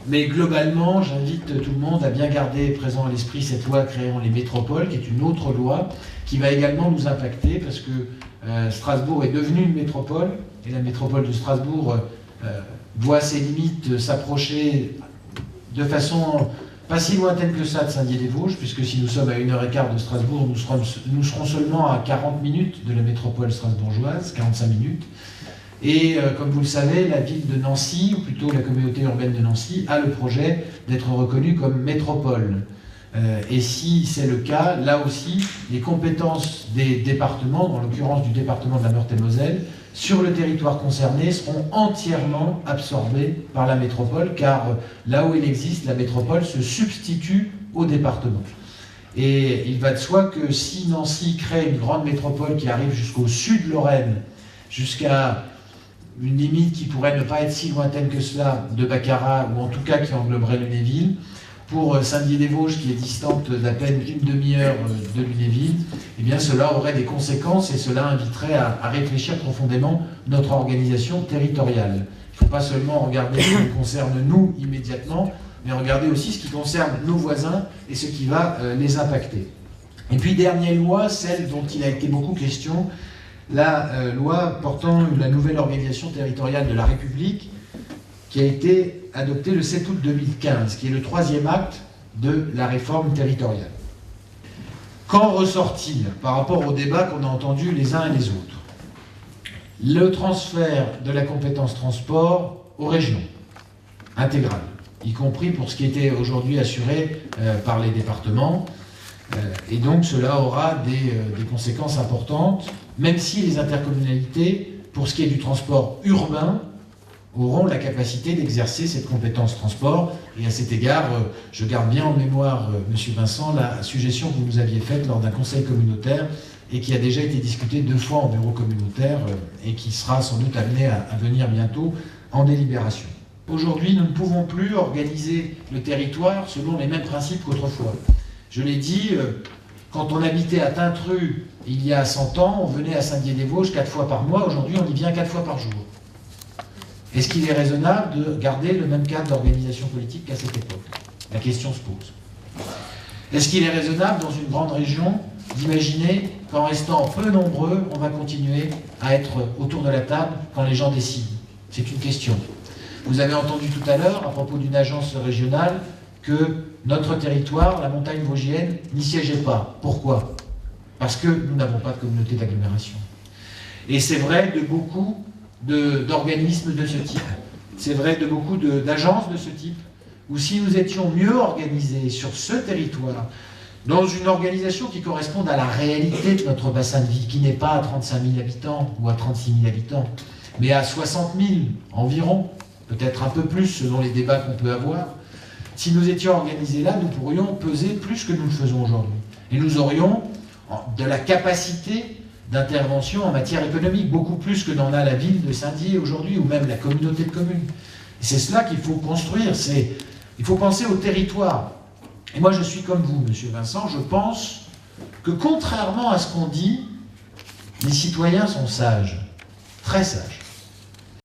Mais globalement, j'invite tout le monde à bien garder présent à l'esprit cette loi créant les métropoles, qui est une autre loi, qui va également nous impacter, parce que Strasbourg est devenue une métropole, et la métropole de Strasbourg voit ses limites s'approcher de façon pas si lointaine que ça de Saint-Dié-des-Vosges, puisque si nous sommes à 1h15 de Strasbourg, nous serons seulement à 40 minutes de la métropole strasbourgeoise, 45 minutes. Et comme vous le savez, la ville de Nancy, ou plutôt la communauté urbaine de Nancy, a le projet d'être reconnue comme métropole. Et si c'est le cas, là aussi, les compétences des départements, en l'occurrence du département de la Meurthe-et-Moselle, sur le territoire concerné seront entièrement absorbées par la métropole, car là où elle existe, la métropole se substitue au département. Et il va de soi que si Nancy crée une grande métropole qui arrive jusqu'au sud de Lorraine, jusqu'à une limite qui pourrait ne pas être si lointaine que cela de Baccarat, ou en tout cas qui engloberait Lunéville, pour Saint-Dié-des-Vosges, qui est distante d'à peine une demi-heure de Lunéville, eh bien cela aurait des conséquences et cela inviterait à réfléchir profondément notre organisation territoriale. Il ne faut pas seulement regarder ce qui nous concerne nous immédiatement, mais regarder aussi ce qui concerne nos voisins et ce qui va les impacter. Et puis dernière loi, celle dont il a été beaucoup question, la loi portant la nouvelle organisation territoriale de la République, qui a été adoptée le 7 août 2015, qui est le troisième acte de la réforme territoriale. Qu'en ressort-il par rapport au débat qu'on a entendu les uns et les autres? Le transfert de la compétence transport aux régions, intégral, y compris pour ce qui était aujourd'hui assuré par les départements. Et donc cela aura des conséquences importantes, même si les intercommunalités, pour ce qui est du transport urbain, auront la capacité d'exercer cette compétence transport. Et à cet égard, je garde bien en mémoire, Monsieur Vincent, la suggestion que vous nous aviez faite lors d'un conseil communautaire et qui a déjà été discutée 2 fois en bureau communautaire et qui sera sans doute amenée à venir bientôt en délibération. Aujourd'hui, nous ne pouvons plus organiser le territoire selon les mêmes principes qu'autrefois. Je l'ai dit, quand on habitait à Tintru il y a 100 ans, on venait à Saint-Dié-des-Vosges 4 fois par mois. Aujourd'hui, on y vient 4 fois par jour. Est-ce qu'il est raisonnable de garder le même cadre d'organisation politique qu'à cette époque? La question se pose. Est-ce qu'il est raisonnable, dans une grande région, d'imaginer qu'en restant peu nombreux, on va continuer à être autour de la table quand les gens décident? C'est une question. Vous avez entendu tout à l'heure, à propos d'une agence régionale, que notre territoire, la montagne vosgienne, n'y siégeait pas. Pourquoi? Parce que nous n'avons pas de communauté d'agglomération. Et c'est vrai de beaucoup d'organismes de ce type. C'est vrai de beaucoup d'agences de ce type, où si nous étions mieux organisés sur ce territoire, dans une organisation qui corresponde à la réalité de notre bassin de vie, qui n'est pas à 35 000 habitants ou à 36 000 habitants, mais à 60 000 environ, peut-être un peu plus selon les débats qu'on peut avoir, si nous étions organisés là, nous pourrions peser plus que nous le faisons aujourd'hui. Et nous aurions de la capacité d'intervention en matière économique, beaucoup plus que n'en a la ville de Saint-Dié aujourd'hui, ou même la communauté de communes. Et c'est cela qu'il faut construire, il faut penser au territoire. Et moi je suis comme vous, Monsieur Vincent, je pense que contrairement à ce qu'on dit, les citoyens sont sages, très sages.